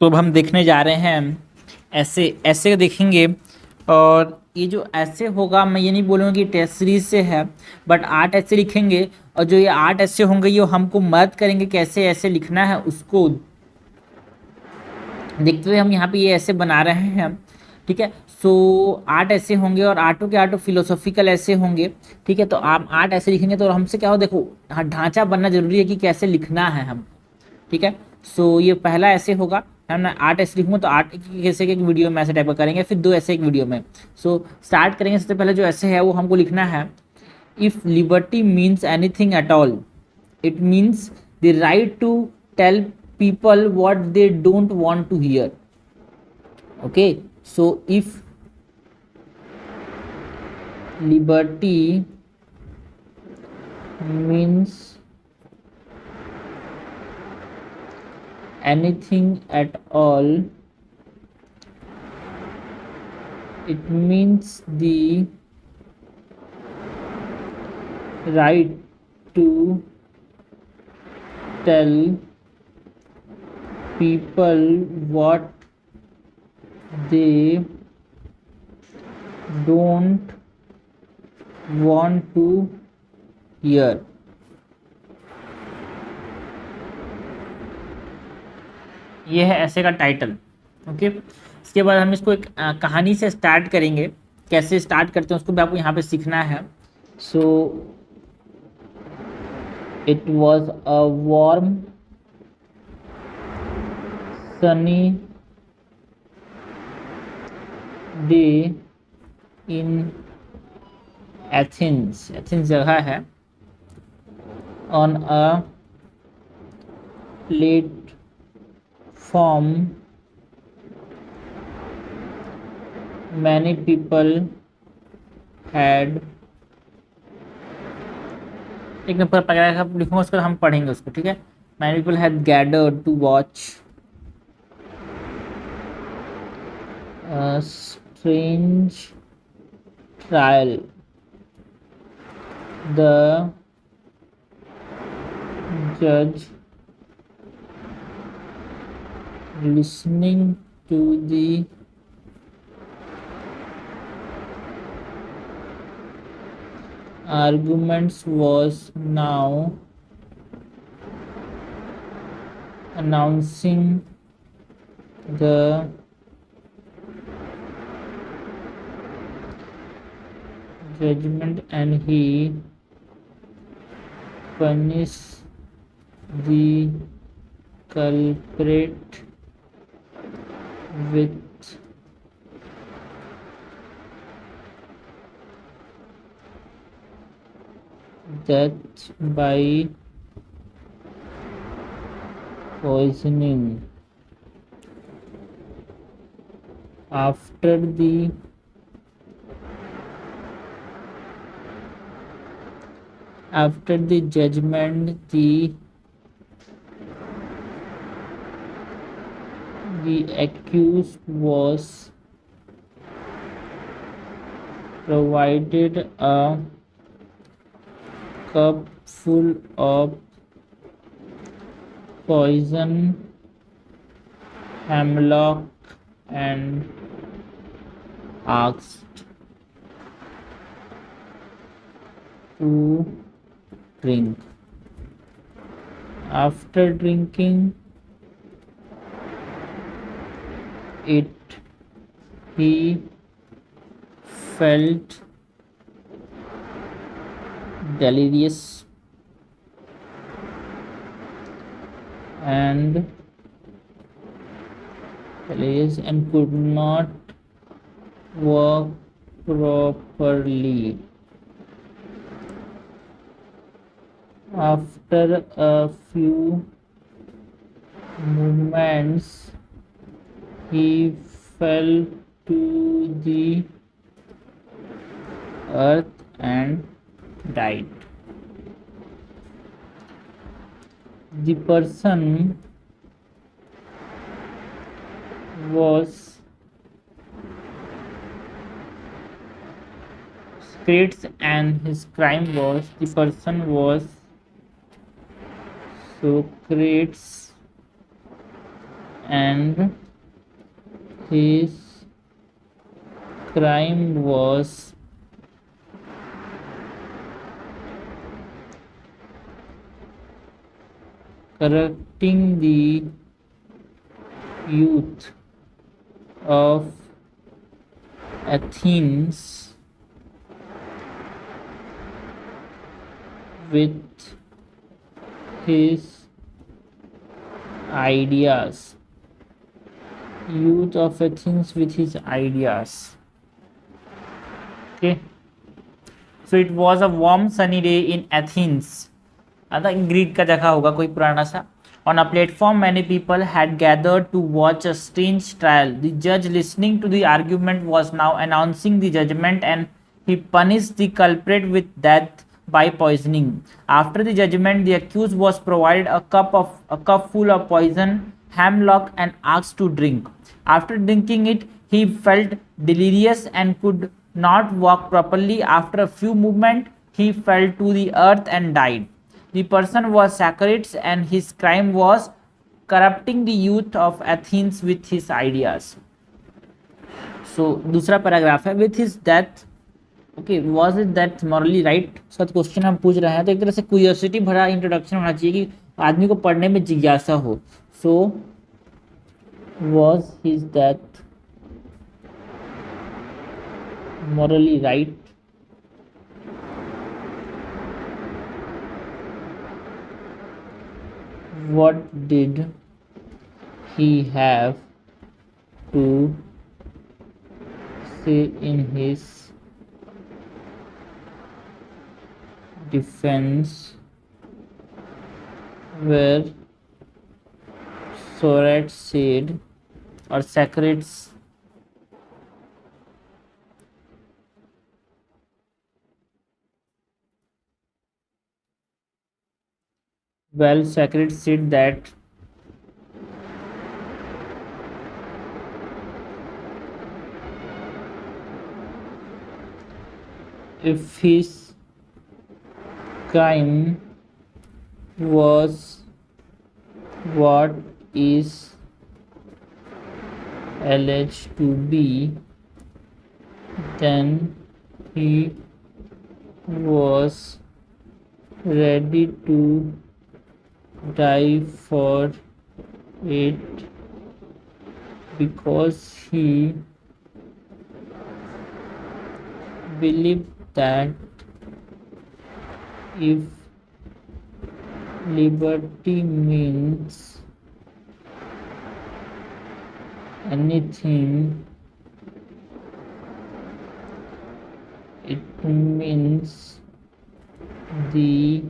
तो अब हम देखने जा रहे हैं ऐसे ऐसे देखेंगे। और ये जो ऐसे होगा, मैं ये नहीं बोलूँगा कि टेस्ट सीरीज से है, बट 8 ऐसे लिखेंगे। और जो ये 8 ऐसे होंगे ये हमको मदद करेंगे कैसे ऐसे लिखना है उसको देखते हुए। हम यहाँ पे ये ऐसे बना रहे हैं, ठीक है। सो 8 ऐसे होंगे और आठों के आठों फिलोसॉफिकल ऐसे होंगे, ठीक है। तो आप 8 ऐसे लिखेंगे तो हमसे क्या हो, देखो हाँ, ढांचा बनना जरूरी है कि कैसे लिखना है हम, ठीक है। सो ये पहला ऐसे होगा, है ना। 8 ऐसे लिखूंगा तो 8 कैसे एक वीडियो में ऐसे टाइप का करेंगे, फिर 2 ऐसे एक वीडियो में। सो स्टार्ट करेंगे। सबसे पहले जो ऐसे है वो हमको लिखना है, if liberty means anything at all it means the right to tell people what they don't want to hear. Okay, so if liberty means anything at all, it means the right to tell people what they don't want to hear. ये है ऐसे का title. Okay, इसके बाद हम इसको एक कहानी से स्टार्ट करेंगे। कैसे स्टार्ट करते हैं उसको भी आपको यहाँ पे सीखना है। So it was a warm sunny day in Athens. Athens जगह है। On a platform, many people had, एक नंबर पैराग्राफ लिखूंगा उसको हम पढ़ेंगे उसको, ठीक है। Many people had gathered to watch a strange trial. The judge, listening to the arguments, was now announcing the judgment, and he punished the culprit with death by poisoning. After the judgment, the accused was provided a cup full of poison, hemlock, and asked to drink. After drinking it, he felt delirious and could not walk properly. After a few moments, he fell to the earth and died. The person was Socrates, and his crime was, the person was Socrates, and his crime was corrupting the youth of Athens with his ideas. Youth of Athens with his ideas. Okay. So it was a warm sunny day in Athens. Greek का जगह होगा कोई पुराना सा. On a platform, many people had gathered to watch a strange trial. The judge, listening to the argument, was now announcing the judgment, and he punished the culprit with death by poisoning. After the judgment, the accused was provided a cup full of poison, hemlock, and asked to drink. After drinking it, he felt delirious and could not walk properly. After a few movements, he fell to the earth and died. The person was Socrates, and his crime was corrupting the youth of Athens with his ideas. So दूसरा paragraph है with his death. Okay, was it that morally right? सब question हम पूछ रहे हैं तो एक तरह से क्यूरियोसिटी भरा इंट्रोडक्शन होना चाहिए कि आदमी को पढ़ने में जिज्ञासा हो. So was his death morally right? What did he have to say in his defense, where Socrates said, or Socrates Socrates said that if his crime was what is alleged to be, then he was ready to die for it because he believed that if liberty means anything, it means the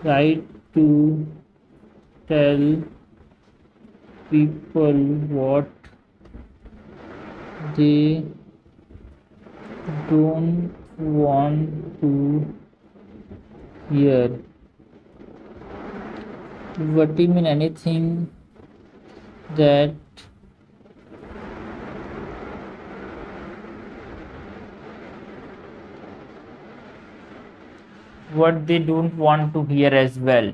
right to tell people what they don't want to hear. Liberty mean anything that what they don't want to hear as well.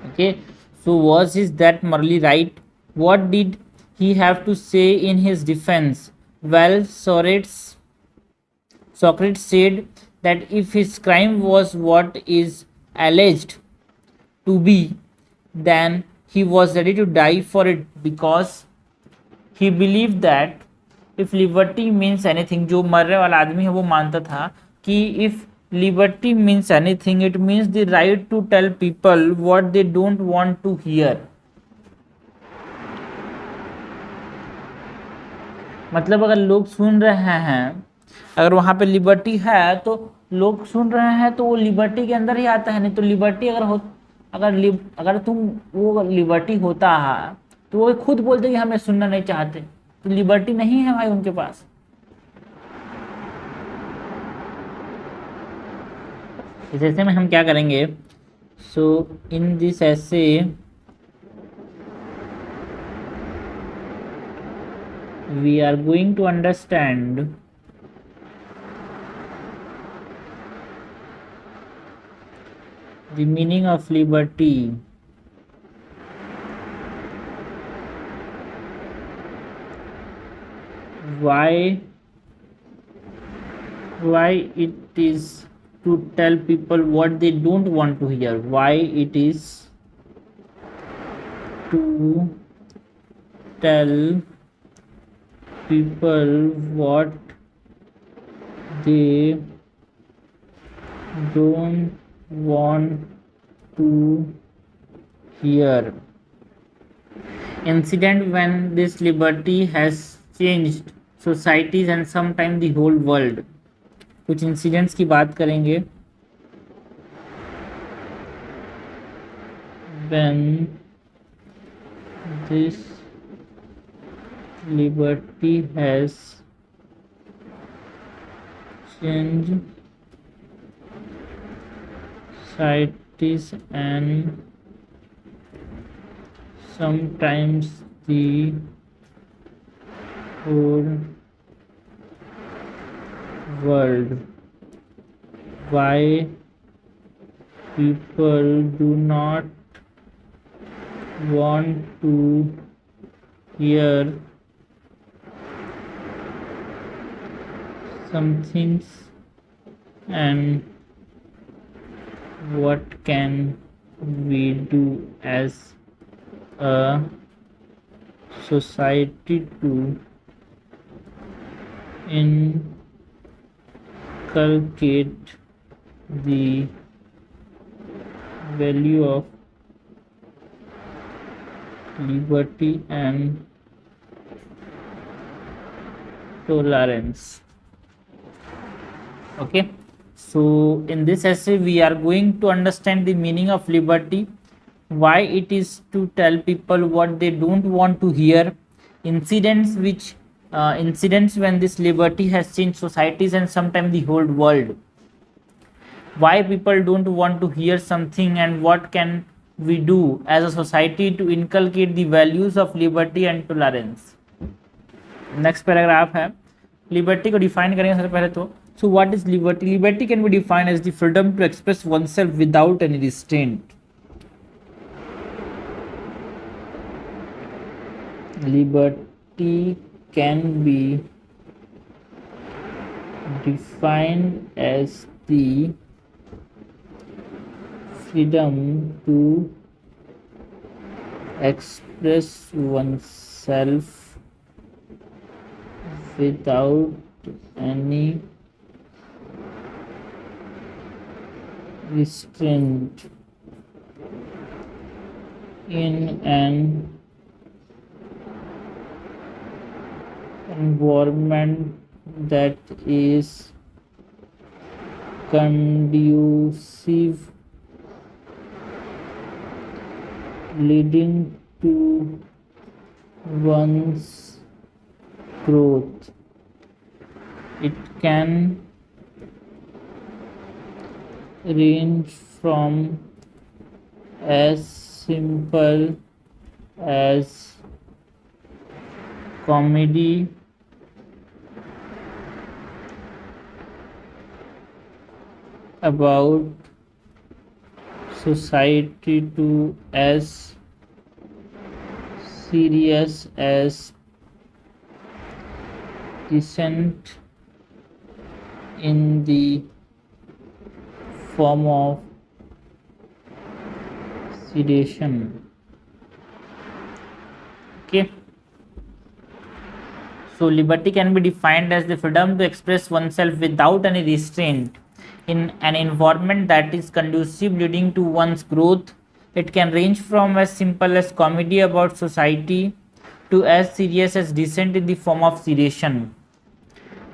Okay, so was his that morally right? What did he have to say in his defense? Well, Socrates said that if his crime was what is alleged to be, then he was ready to die for it because he believed that if liberty means anything, जो मरने वाला आदमी है वो मानता था कि if liberty means anything, it means the right to tell people what they don't want to hear. मतलब अगर लोग सुन रहे हैं, अगर वहाँ पे लिबर्टी है तो लोग सुन रहे हैं तो वो लिबर्टी के अंदर ही आता है. नहीं तो लिबर्टी अगर तुम वो लिबर्टी होता है तो वो खुद बोलते कि हमें सुनना नहीं चाहते, तो लिबर्टी नहीं है भाई उनके पास. इस ऐसे में हम क्या करेंगे? सो इन दिस ऐसे we are going to understand The meaning of liberty. Why it is to tell people what they don't want to hear. Why it is to tell people what they don't want to hear. Incident when this liberty has changed societies and sometimes the whole world. कुछ incidents की बात करेंगे when this liberty has changed societies and sometimes the whole world. Why people do not want to hear some things and what can we do as a society to inculcate the value of liberty and tolerance. Okay, so in this essay we are going to understand the meaning of liberty, why it is to tell people what they don't want to hear, incidents when this liberty has changed societies and sometimes the whole world, why people don't want to hear something and what can we do as a society to inculcate the values of liberty and tolerance. Next paragraph है, liberty को define करेंगे सबसे पहले तो. So what is liberty? Liberty can be defined as the freedom to express oneself without any restraint. Liberty can be defined as the freedom to express oneself without any restraint in an environment that is conducive, leading to one's growth. It can range from as simple as comedy about society to as serious as dissent in the form of sedation. Okay, so liberty can be defined as the freedom to express oneself without any restraint in an environment that is conducive, leading to one's growth. It can range from as simple as comedy about society to as serious as dissent in the form of sedation.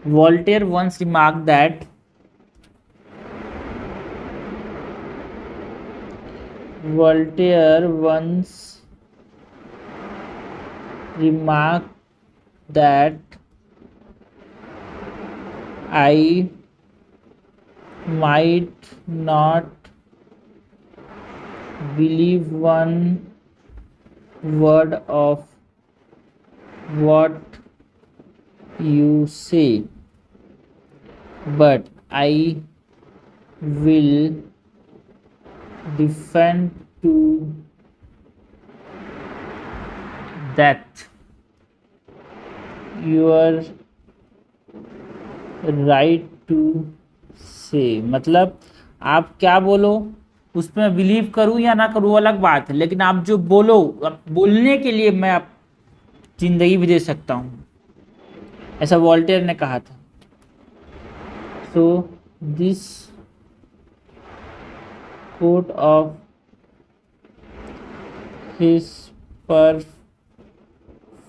Voltaire once remarked that I might not believe one word of what you say, but I will defend to death your right to say, मतलब आप क्या बोलो उसमें मैं believe करूं या ना करूं अलग बात है, लेकिन आप जो बोलो, आप बोलने के लिए मैं आप जिंदगी भी दे सकता हूं, ऐसा वॉल्टेयर ने कहा था। So this quote of his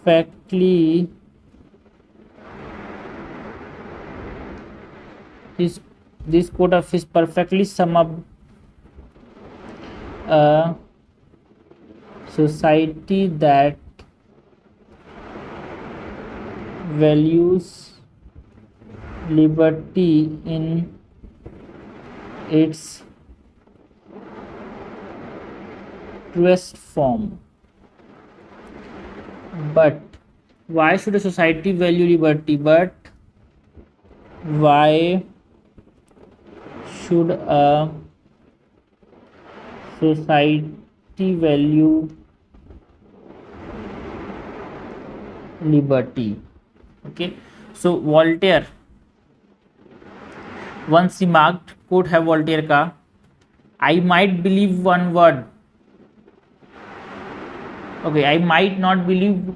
perfectly this quote of his perfectly sum up a society that values liberty in its truest form. But why should a society value liberty? But why should a society value liberty? Okay, so Voltaire once remarked, quote है Voltaire का, I might believe one word, okay, I might not believe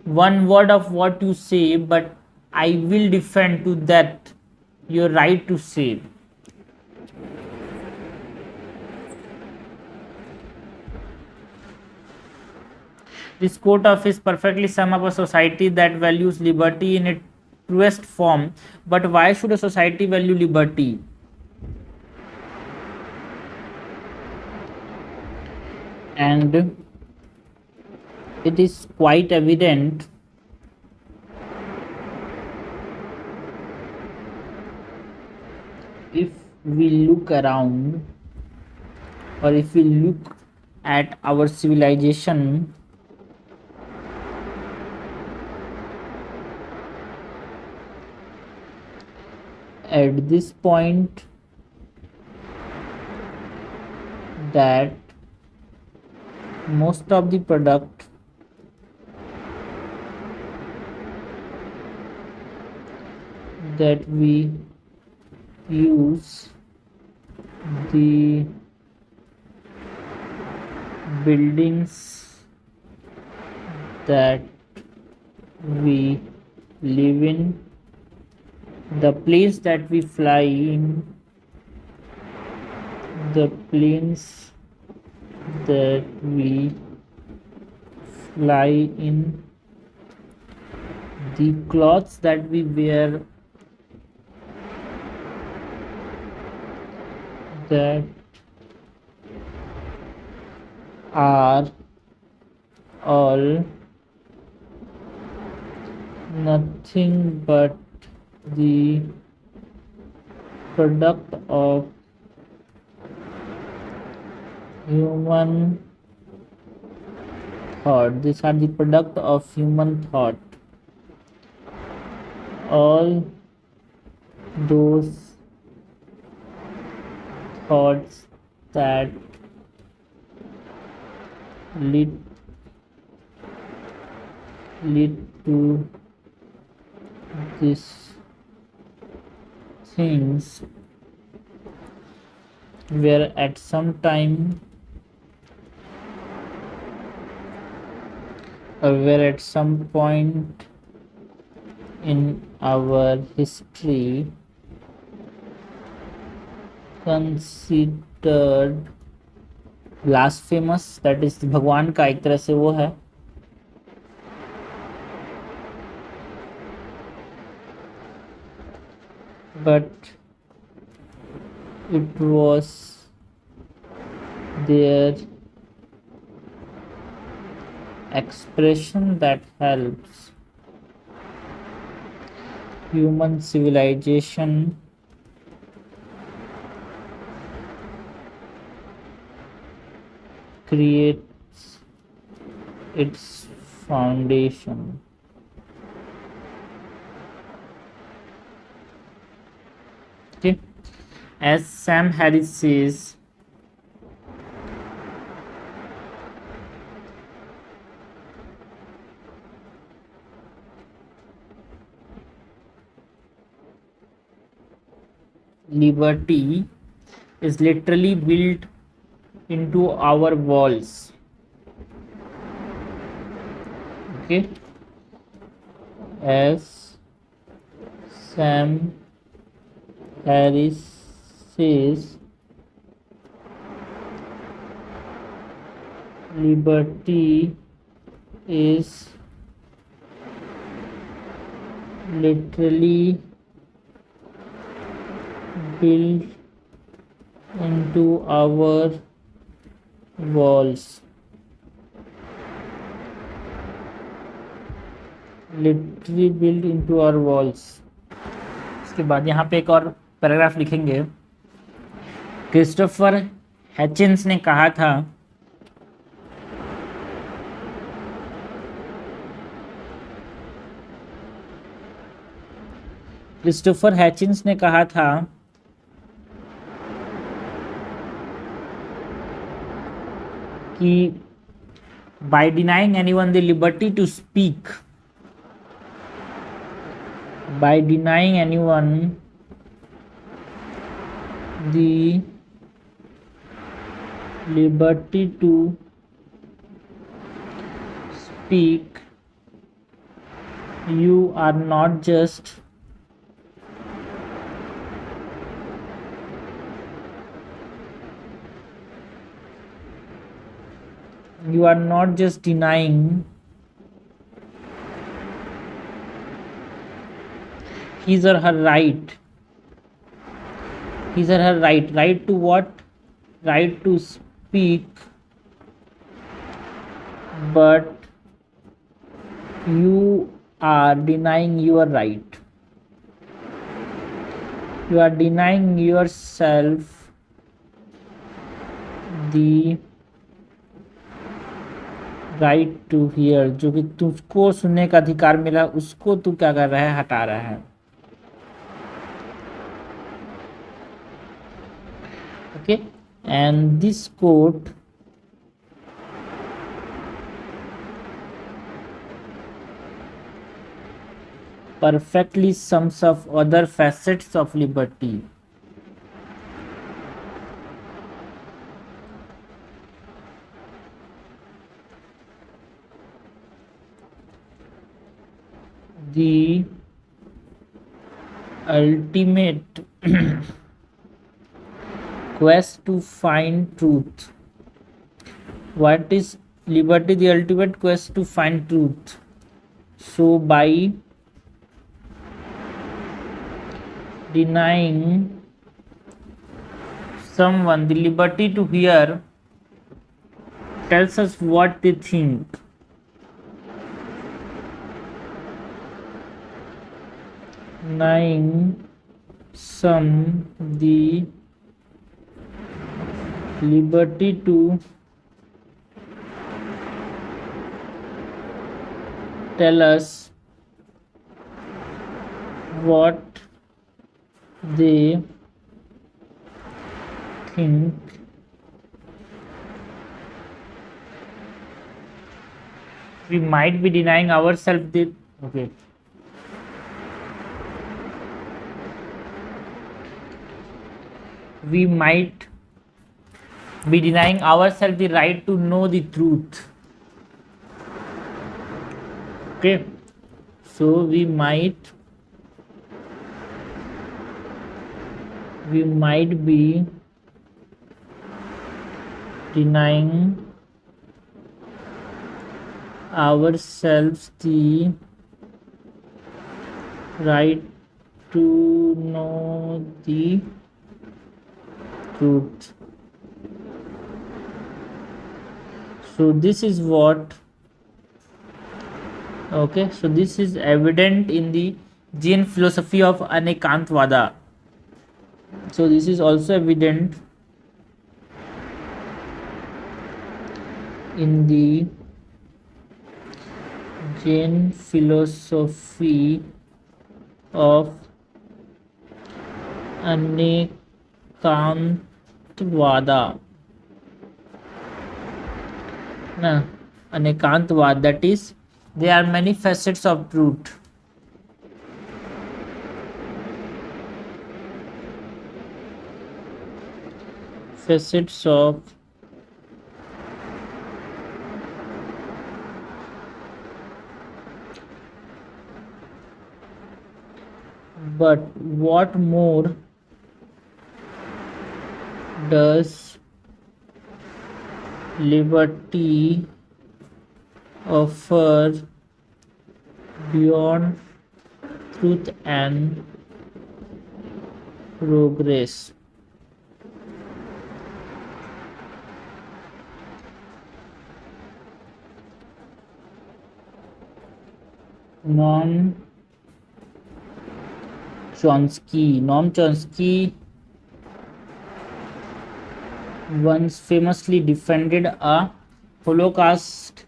one word of what you say, but I will defend to that your right to say. This quote of his perfectly sum up a society that values liberty in its truest form. But why should a society value liberty? And it is quite evident if we look around, or if we look at our civilization, at this point, that most of the product that we use, the buildings that we live in, the planes that we fly in, the planes that we fly in, the clothes that we wear, that are all nothing but the product of human thought. These are the product of human thought. All those thoughts that lead to these things were at some time, or were at some point in our history considered blasphemous, that is भगवान का एक तरह से वो है, but it was their expression that helps human civilization creates its foundation. Okay, as Sam Harris says, liberty is literally built into our walls. Okay, as Sam Harris says, liberty is literally built into our walls. Literally built into our walls. इसके बाद यहाँ पे एक और paragraph लिखेंगे। Christopher हैचिंस ने कहा था कि by denying anyone the liberty to speak, by denying anyone the liberty to speak, you are not just denying his or her right. Right to what? Right to speak, but you are denying your right. You are denying yourself the right to hear. जो कि तुझको सुनने का अधिकार मिला, उसको तू क्या कर रहा है? हटा रहा है। Okay, and this quote perfectly sums up other facets of liberty. The ultimate quest to find truth. What is liberty? The ultimate quest to find truth. So by denying someone the liberty to hear tells us what they think. Denying some the liberty to tell us what they think. We might be denying ourselves the we might be denying ourselves the right to know the truth. Okay, so we might be denying ourselves the right to know the truth. So this is what so this is evident in the Jain philosophy of Anekantwada. So this is also evident in the Jain philosophy of Anekantwada. Anekantwad, that is, there are many facets of truth. facets of but what more does liberty offer beyond truth and progress? Noam Chomsky once famously defended a Holocaust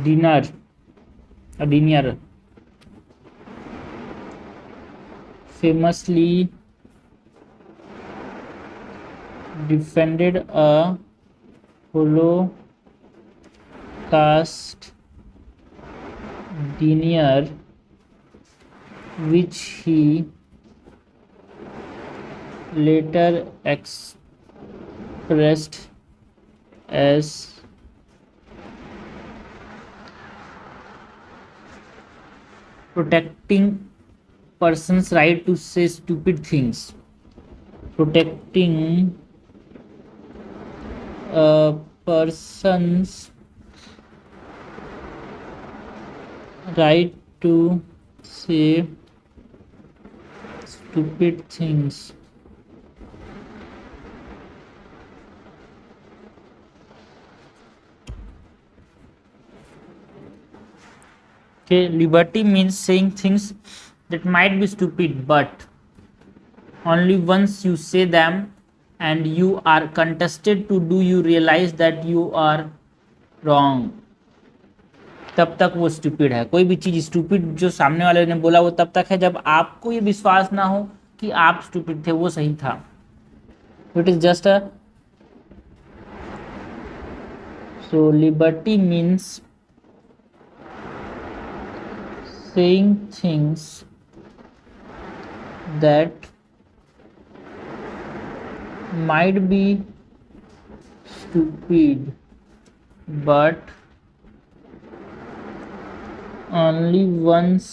denier. Famously defended a Holocaust denier, which he later expressed as protecting person's right to say stupid things. Protecting a person's right to say stupid things. Okay, liberty means saying things that might be stupid, but only once you say them and you are contested to do you realize that you are wrong, तब तक वो stupid है. कोई भी चीज stupid जो सामने वाले ने बोला वो तब तक है जब आपको ये विश्वास ना हो कि आप स्टूपिड थे, वो सही था. It is just a so liberty means saying things that might be stupid but only once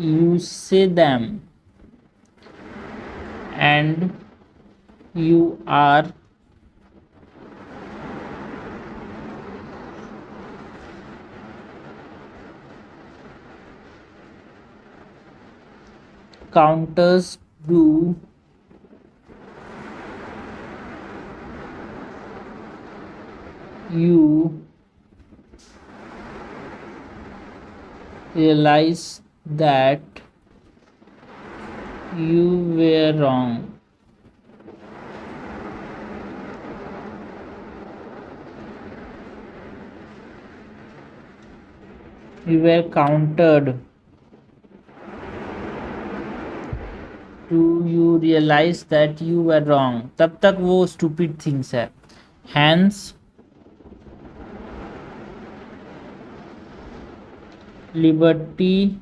you say them and you are counters do you realize that you were wrong. You were countered. Do you realize that you were wrong? तब तक वो stupid things है. Hence, liberty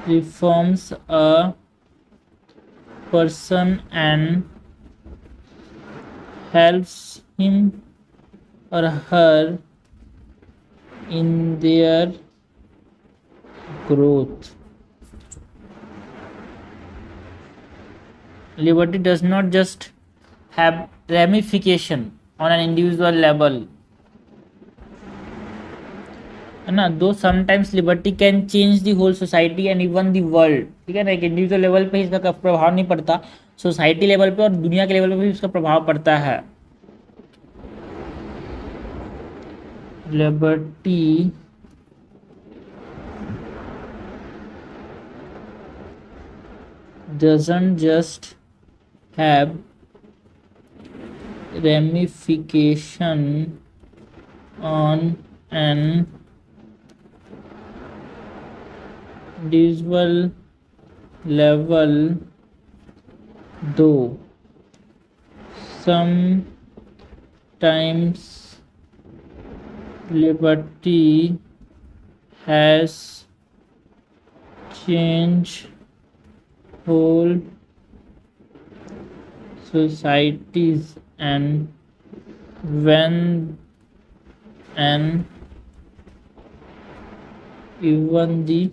reforms a person and helps him or her in their growth. Liberty does not just have ramification on an individual level, है ना. Though sometimes liberty can change the whole society and even the world. ठीक है ना. एक individual level पे इसका प्रभाव नहीं पड़ता, सोसाइटी लेवल पे और दुनिया के लेवल पे भी इसका प्रभाव पड़ता है. Liberty doesn't just have ramification on an individual level, though sometimes liberty has changed whole societies, and when and even the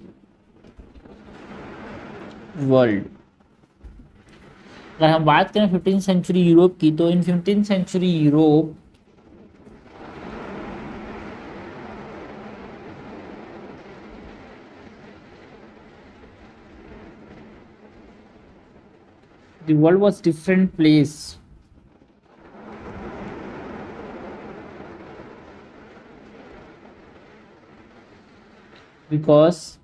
world. अगर हम बात करें 15th सेंचुरी यूरोप की, तो in 15th century Europe the world was different place because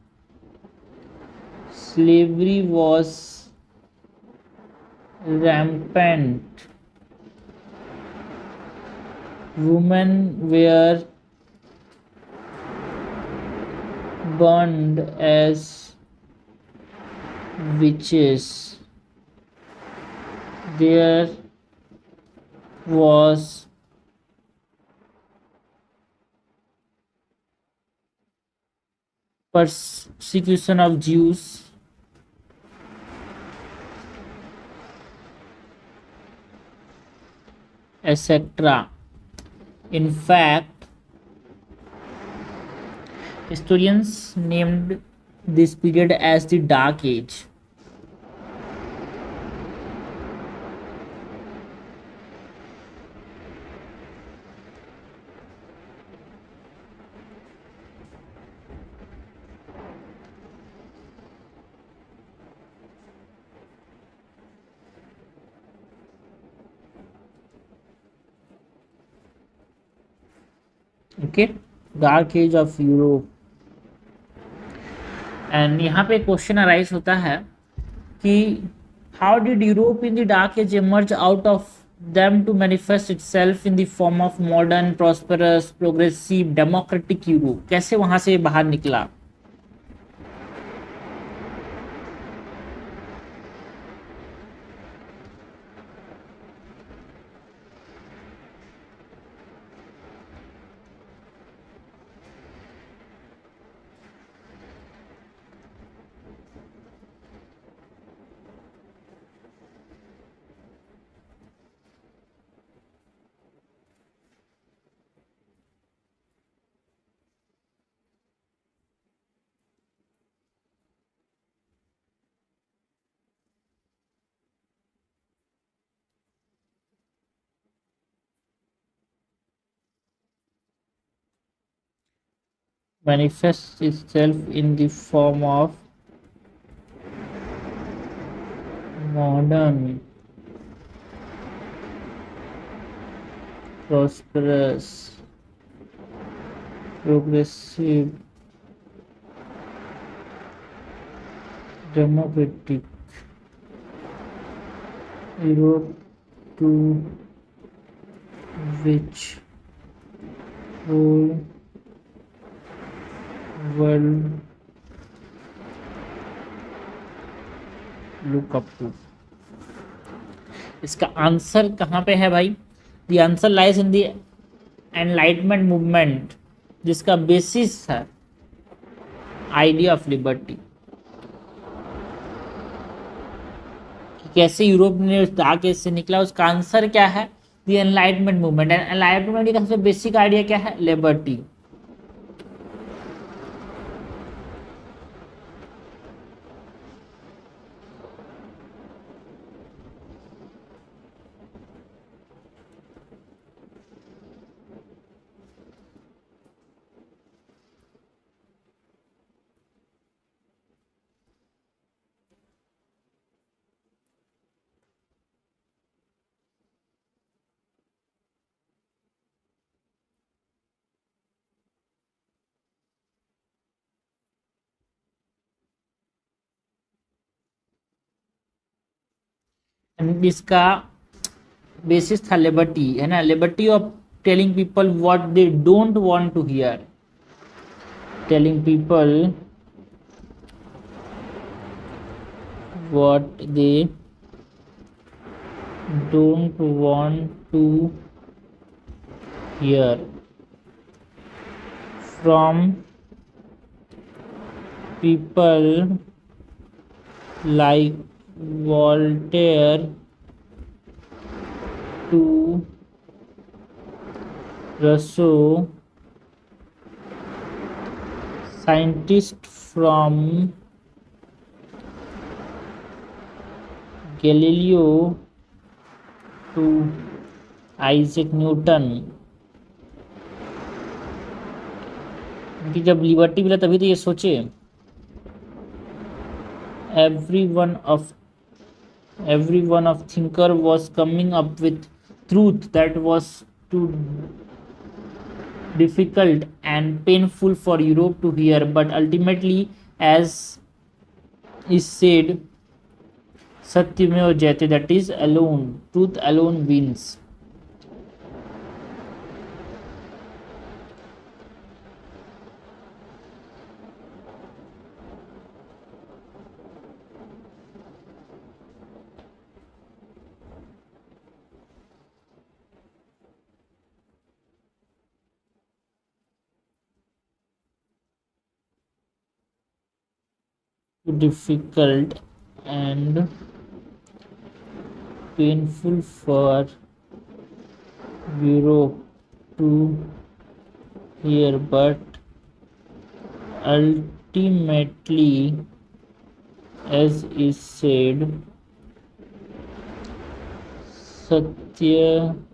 slavery was rampant. Women were burned as witches. There was persecution of Jews, etc. In fact, historians named this period as the Dark Age. Okay, dark age of Europe. And यहाँ पे question arise होता है कि how did Europe in the dark age emerge out of them to manifest itself in the form of modern, prosperous, progressive, democratic Europe? कैसे वहां से बाहर निकला? Manifests itself in the form of modern, prosperous, progressive, democratic Europe, to which whole world look up to। इसका answer कहाँ पे है भाई? The answer lies in the enlightenment movement, जिसका बेसिस है आइडिया ऑफ लिबर्टी। कैसे यूरोप ने उस डार्क एज से निकला, उसका आंसर क्या है? The enlightenment movement. And enlightenment का सबसे बेसिक आइडिया क्या है? लिबर्टी। इसका बेसिस था लिबर्टी, है ना? Liberty of telling people what they don't want to hear, telling people what they don't want to hear from people like Voltaire to Rousseau, scientist from Galileo to Isaac Newton। कि जब liberty मिला तभी तो ये सोचे। every one of thinker was coming up with truth that was too difficult and painful for Europe to hear, but ultimately, as is said, Satyameva Jayate, that is alone, truth alone wins. Difficult and painful for Europe to hear, but ultimately, as is said, Satyameva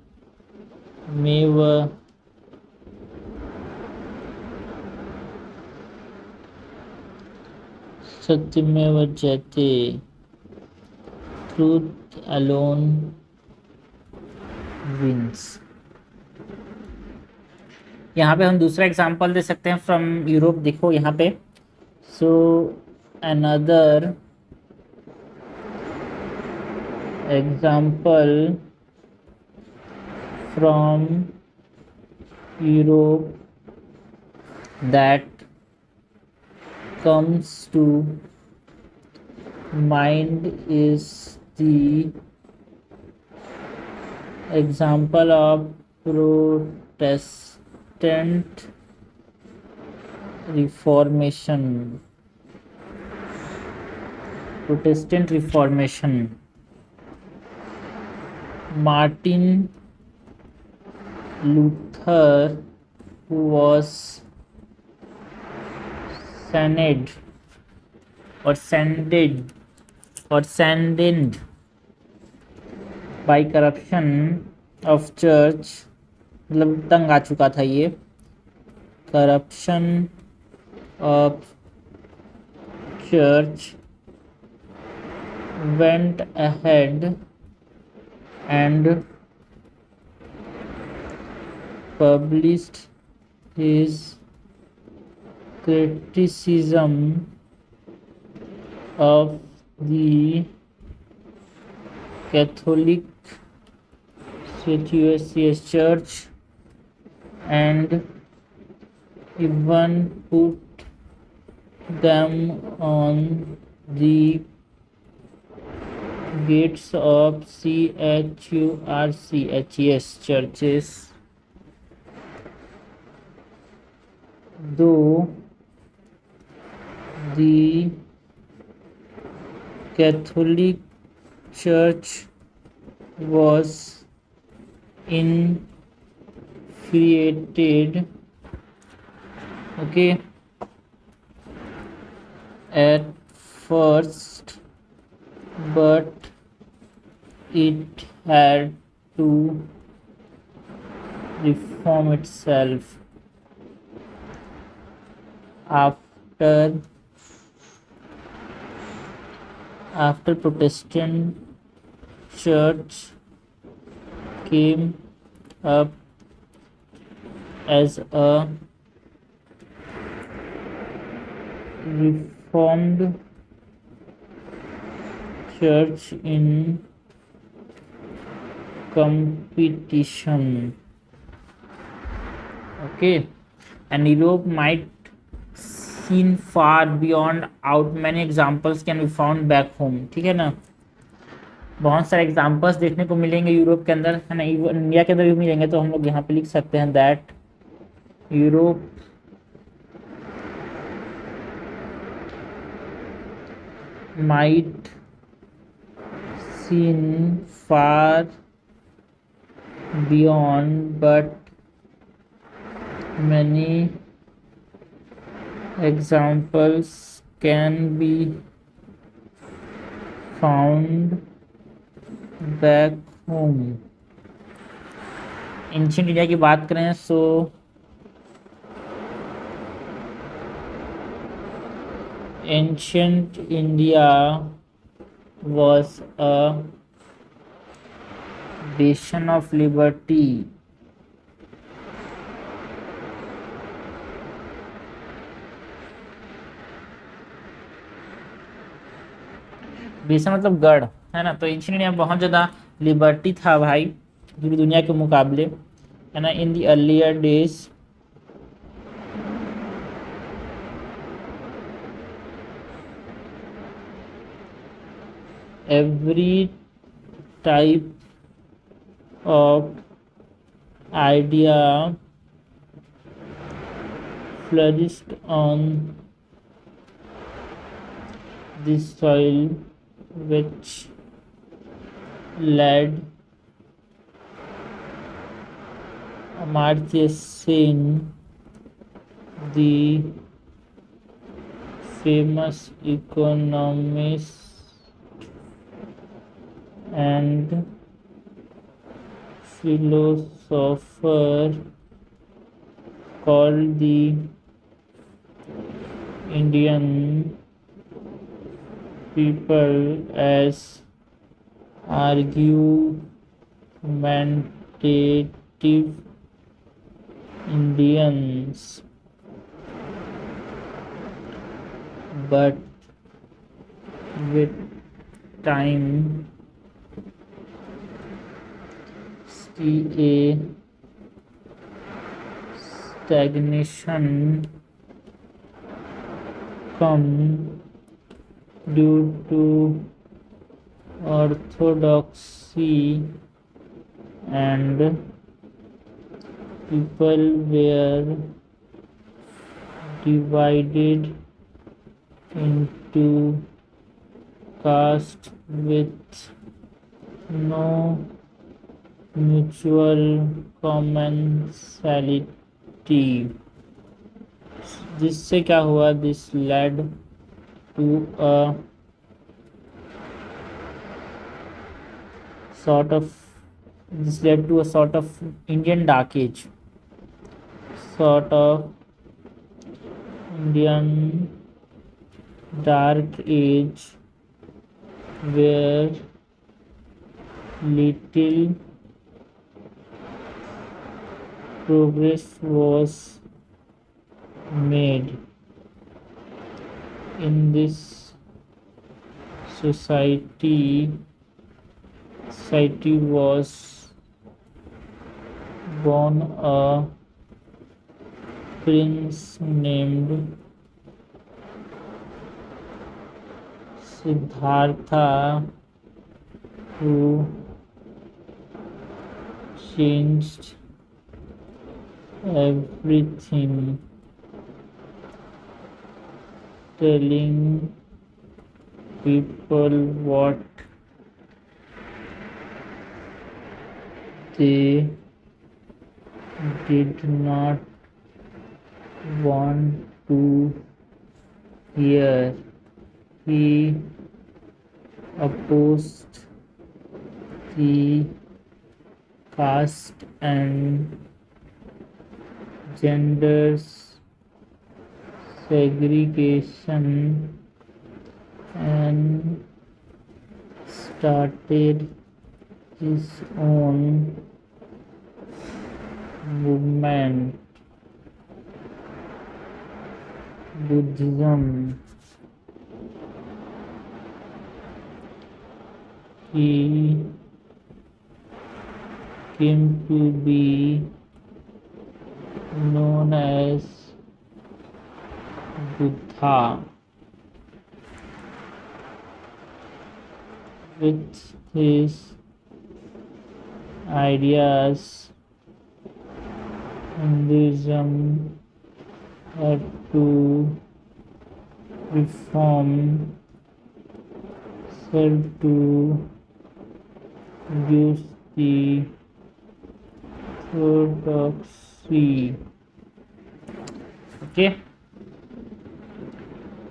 Jayate, truth alone wins। यहाँ पे हम दूसरा example दे सकते हैं from Europe. देखो यहाँ पे, so another example from Europe that comes to mind is the example of Protestant Reformation. Martin Luther, who was sanded by corruption of church, मतलब तंग आ चुका था ये, corruption of church, went ahead and published his criticism of the Catholic Church and even put them on the gates of churches, though the Catholic Church was infuriated, okay, at first, but it had to reform itself after Protestant Church came up as a Reformed church in competition. Okay, and Europe might seen far beyond out, many examples can be found back home। ठीक है ना, बहुत सारे examples देखने को मिलेंगे Europe के अंदर, है ना, इंडिया के अंदर भी मिलेंगे। तो हम लोग यहाँ पे लिख सकते हैं that Europe might seen far beyond, but many examples can be found back home. Ancient India की बात करें सो ancient India was a nation of liberty. बेसन मतलब गढ़ है ना, तो एंशियंट इंडिया में बहुत ज़्यादा लिबर्टी था भाई पूरी दुनिया के मुकाबले, है ना। In the earlier days every type of idea flourished on this soil, which led Amartya Sen, the famous economist and philosopher, called the Indian people as argumentative Indians. But with time, a stagnation come due to orthodoxy, and people were divided into castes with no mutual commensality. जिससे क्या हुआ, this led to a sort of this led to a sort of Indian dark age, sort of Indian dark age, where little progress was made in this society. Was born a prince named Siddhartha, who changed everything, telling people what they did not want to hear. He opposed the caste and gender segregation and started his own movement, Buddhism. He came to be known as Buddha. With his ideas, Hinduism had to reform itself to reduce the orthodoxy. Okay,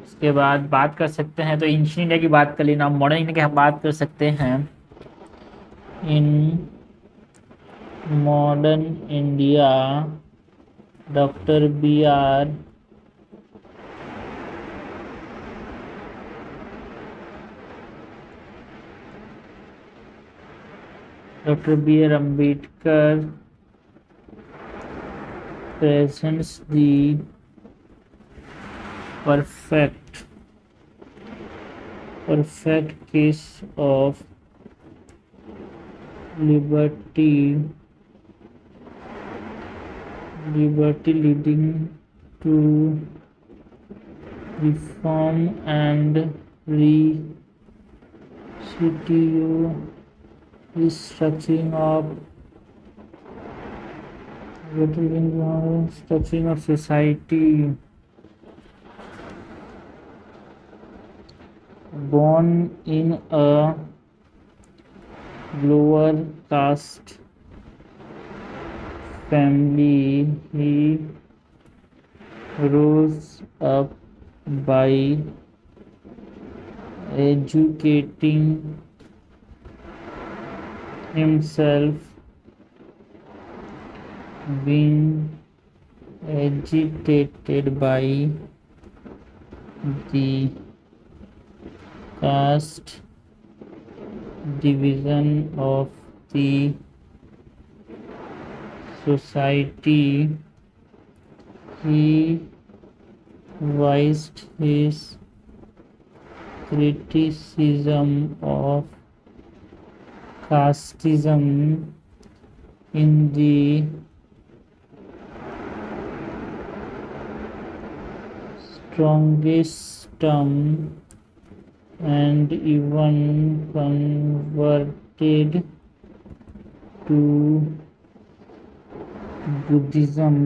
उसके बाद बात कर सकते हैं, तो ancient India की बात कर लेना, मॉडर्न इंडिया की हम बात कर सकते हैं। In modern India doctor B R Ambedkar presents the perfect case of liberty leading to reform and restructuring of society. Born in a lower caste family, he rose up by educating himself, being agitated by the caste division of the society. He voiced his criticism of casteism in the strongest term and even converted to Buddhism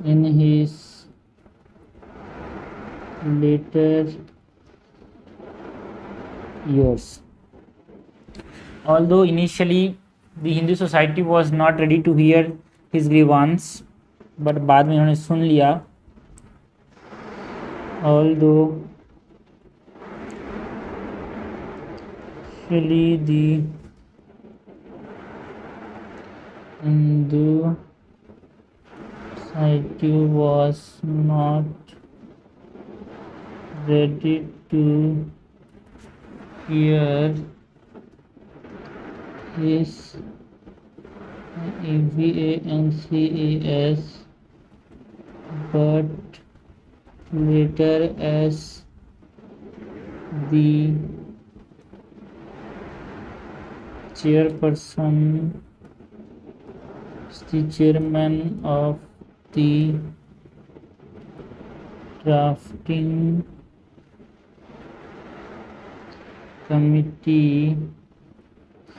in his later years. Although initially the Hindu society was not ready to hear his grievance, but बाद में उन्होंने सुन लिया. Although actually the Hindu society was not ready to hear his EVANCAS, but later as the chairman of the drafting committee,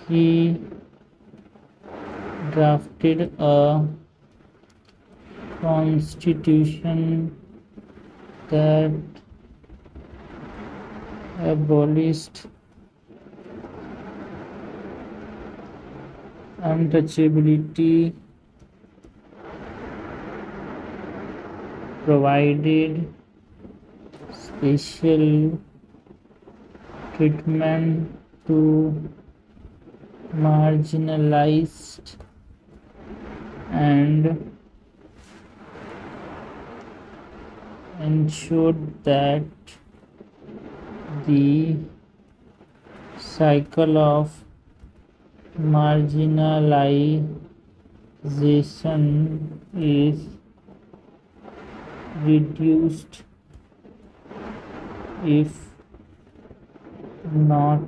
he drafted a constitution that abolished untouchability, provided special treatment to marginalized and ensured that the cycle of marginalization is reduced, if not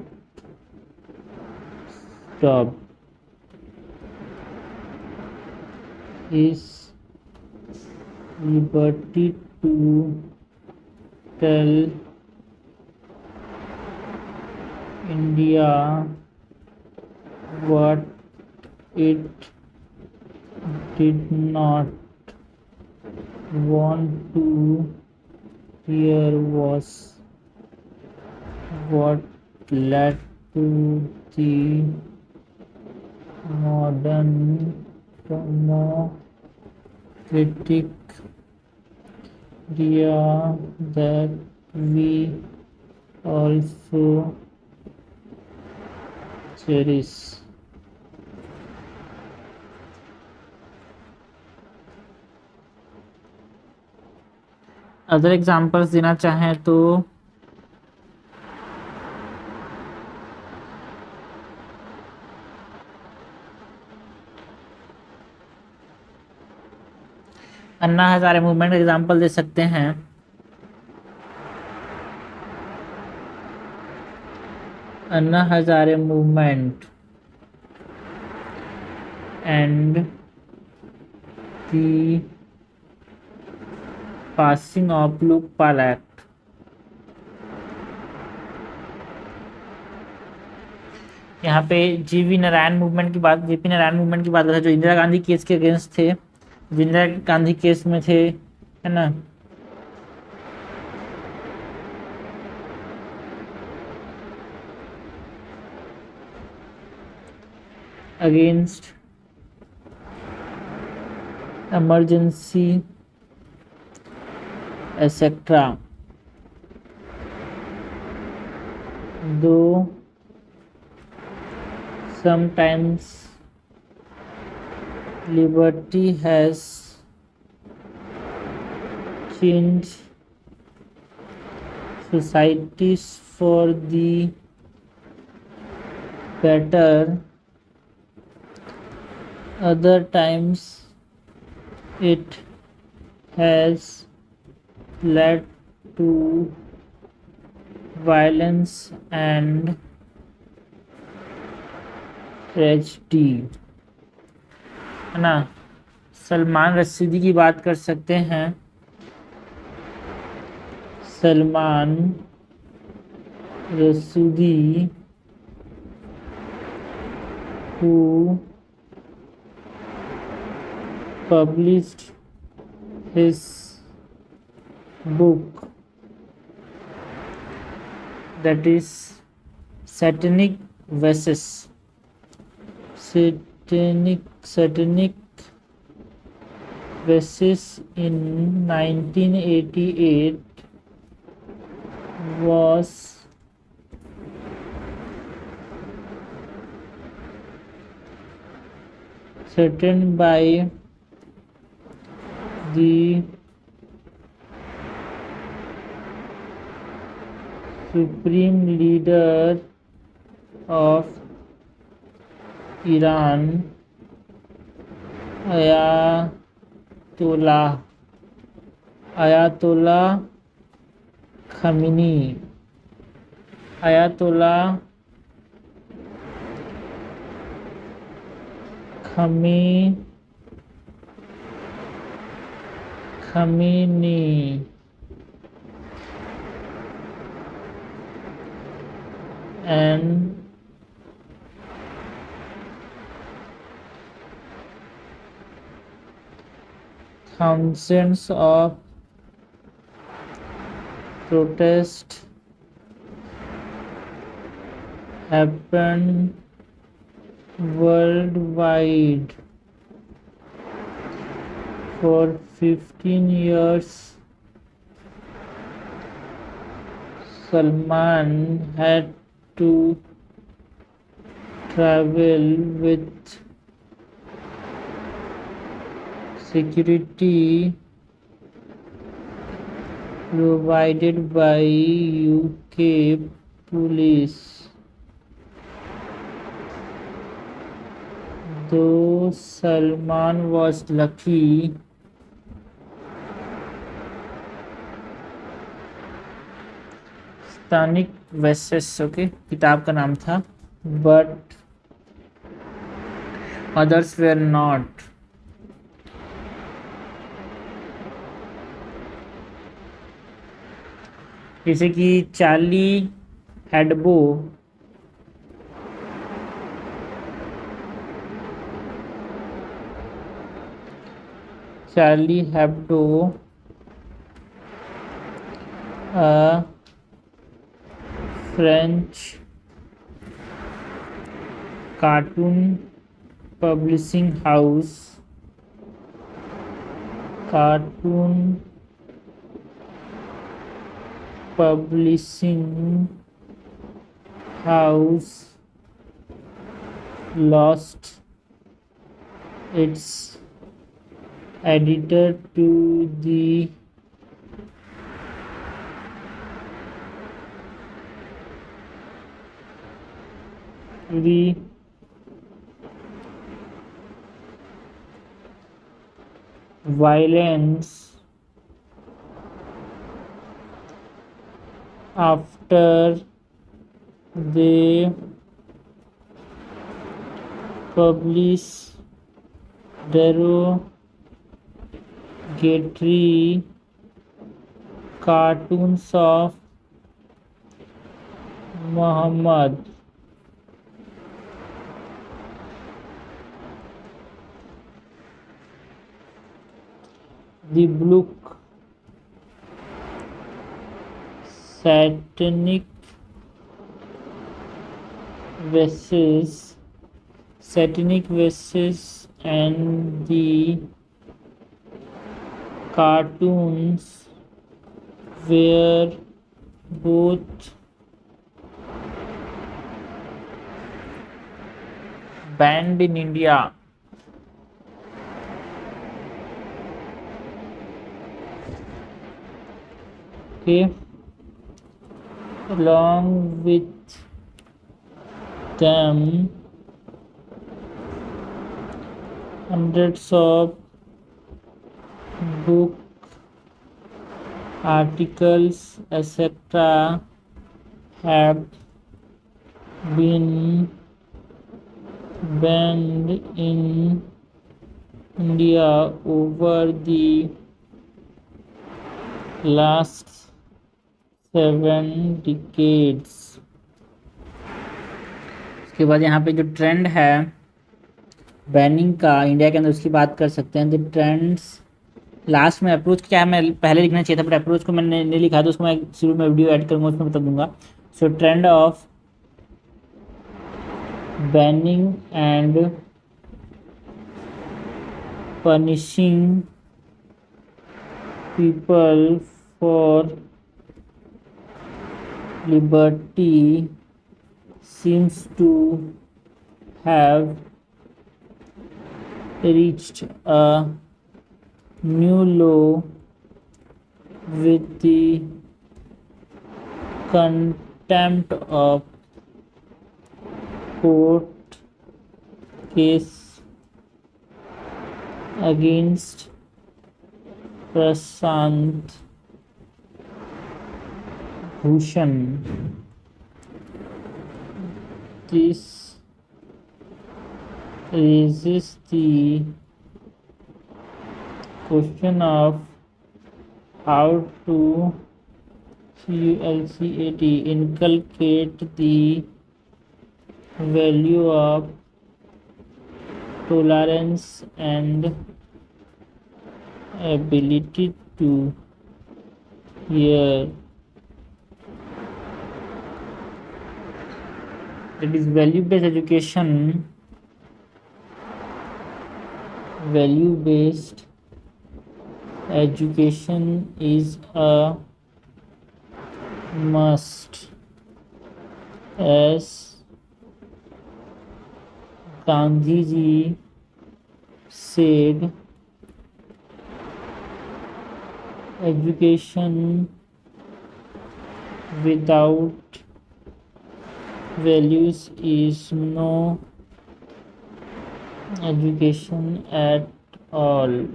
stopped. His liberty to tell India what it did not want to hear was what led to the modern critic idea that we also cherish. Other examples देना चाहें तो Anna Hazare movement example दे सकते हैं। Anna Hazare movement and the passing of Lokpal act. यहाँ पे जीवी Narayan movement की बात, जेपी नारायण मूवमेंट की बात है, जो इंदिरा गांधी केस के अगेंस्ट थे, जो इंदिरा गांधी केस में थे, है ना। Against emergency etc. Though sometimes liberty has changed societies for the better, other times it has led to violence and tragedy, है ना। सलमान रशीदी की बात कर सकते हैं। Salman Rashidi who published his book that is Satanic Verses. Satanic Verses in 1988 was threatened by the supreme leader of Iran, Ayatollah Khamenei. Ayatollah Khamenei and thousands of protests happened worldwide for 15 years. Salman had to travel with security provided by UK police. Though Salman was lucky, Satanic Verses, okay, किताब का नाम था, but others were not. जैसे कि Charlie Hebdo, a French cartoon publishing house, cartoon publishing house lost its editor to the violence after they publish derogatory cartoons of Muhammad. The book Satanic Verses and the cartoons were both banned in India. Okay, along with them, hundreds of book articles etc. have been banned in India over the last 7 decades. उसके बाद यहाँ पे जो trend है banning का India के अंदर उसकी बात कर सकते हैं। द ट्रेंड्स लास्ट में अप्रोच क्या है, मैं पहले लिखना चाहिए था बट अप्रोच को मैंने नहीं लिखा, तो उसको मैं शुरू में वीडियो ऐड करूँगा, उसमें बता दूंगा। सो trend of banning and punishing people for liberty seems to have reached a new low with the contempt of court case against Prashant Bhushan. This raises the question of how to inculcate the value of tolerance and ability to hear. That is value-based education. Value-based education is a must, as Gandhi ji said, education without values is no education at all.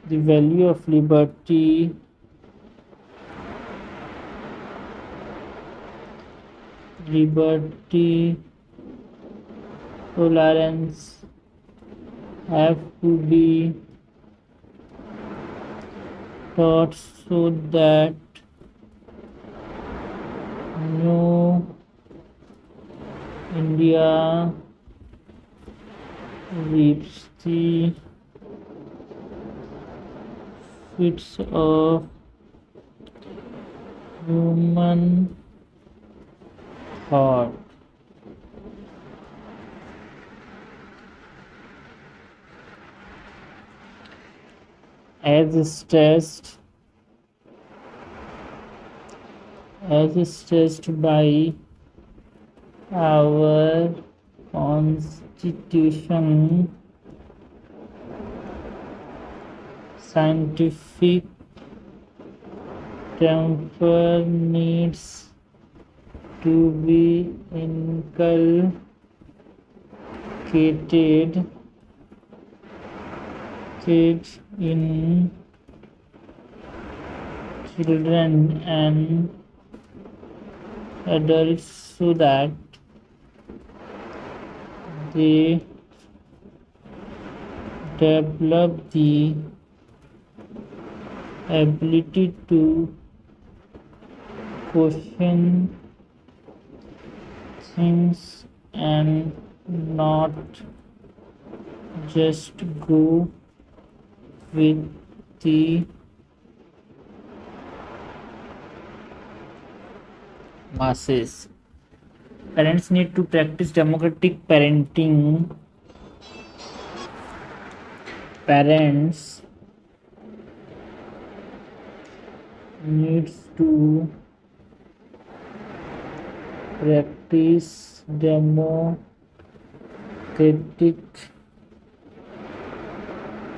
The value of liberty, tolerance have to be taught so that no India reaps the fruits of human thought. As stressed by our constitution, scientific temper needs to be inculcated in children and adults so that they develop the ability to question things and not just go with the masses. Parents need to practice democratic parenting. Parents needs to practice democratic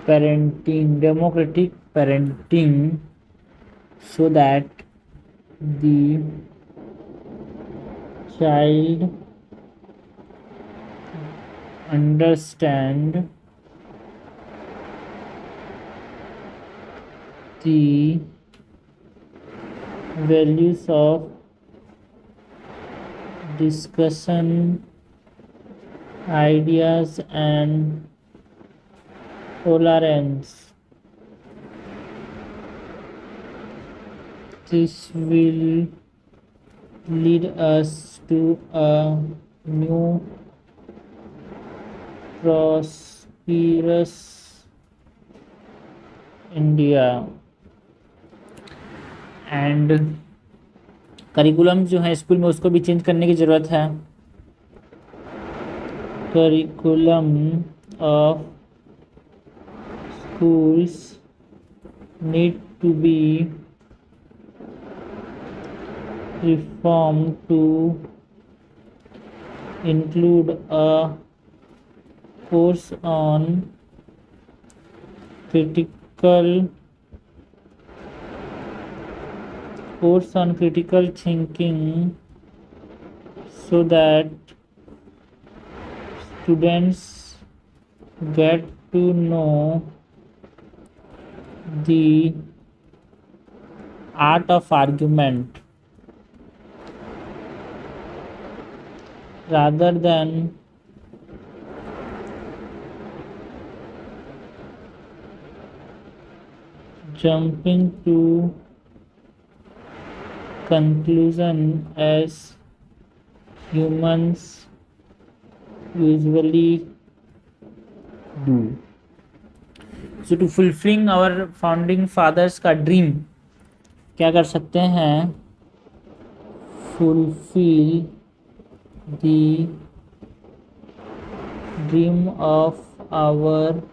parenting so that the child understand the values of discussion, ideas and tolerance. This will lead us to a new prosperous India. And curriculum जो है school में उसको भी change करने की ज़रूरत है. Curriculum of schools need to be reformed to include a course on critical thinking so that students get to know the art of argument rather than jumping to conclusion as humans usually do. So to fulfilling our founding fathers का dream क्या कर सकते हैं? Fulfill the dream of our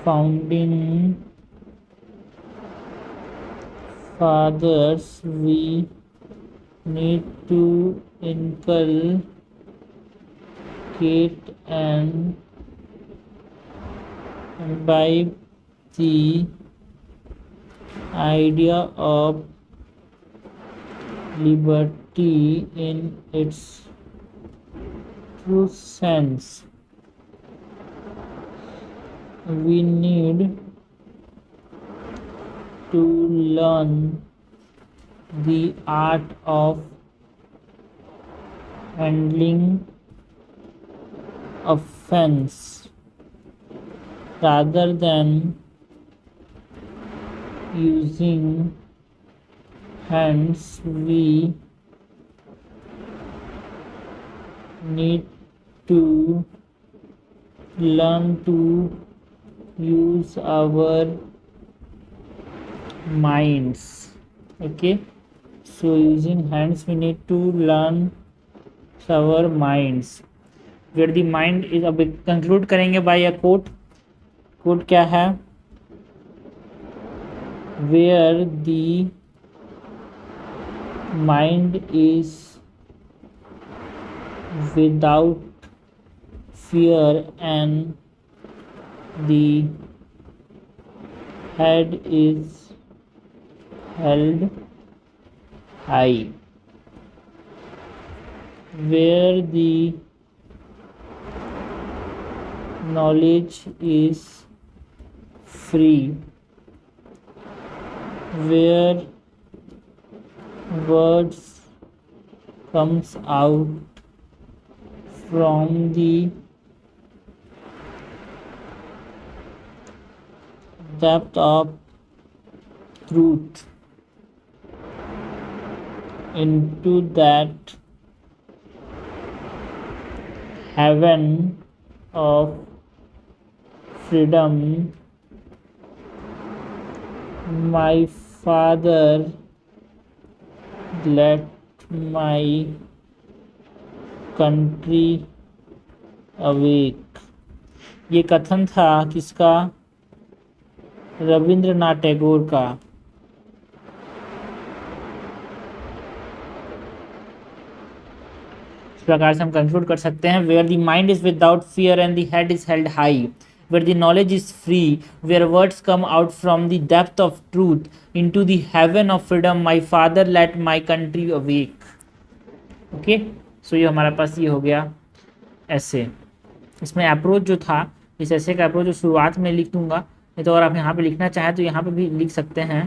founding fathers. We need to inculcate and imbibe the idea of liberty in its true sense. We need to learn the art of handling offense rather than using hands. We need to learn to use our minds. Okay, So using hands we need to learn our minds. Where the mind is, अब conclude करेंगे bye अ coat. Coat क्या है? Where the mind is without fear and the head is held high. Where the knowledge is free, where words comes out from the depth of truth into that heaven of freedom my father let my country awake. ये कथन था किसका? रविंद्रनाथ टैगोर का. इस प्रकार से हम conclude कर सकते हैं. Where the mind is without fear and the head is held high, where the knowledge is free, where words come out from the depth of truth, into the heaven of freedom, my father let my country awake. Okay, so ये हमारे पास ये हो गया ऐसे. इसमें approach जो था, इस ऐसे का अप्रोच जो शुरुआत में लिख दूंगा, नहीं तो अगर आप यहाँ पे लिखना चाहें तो यहाँ पे भी लिख सकते हैं.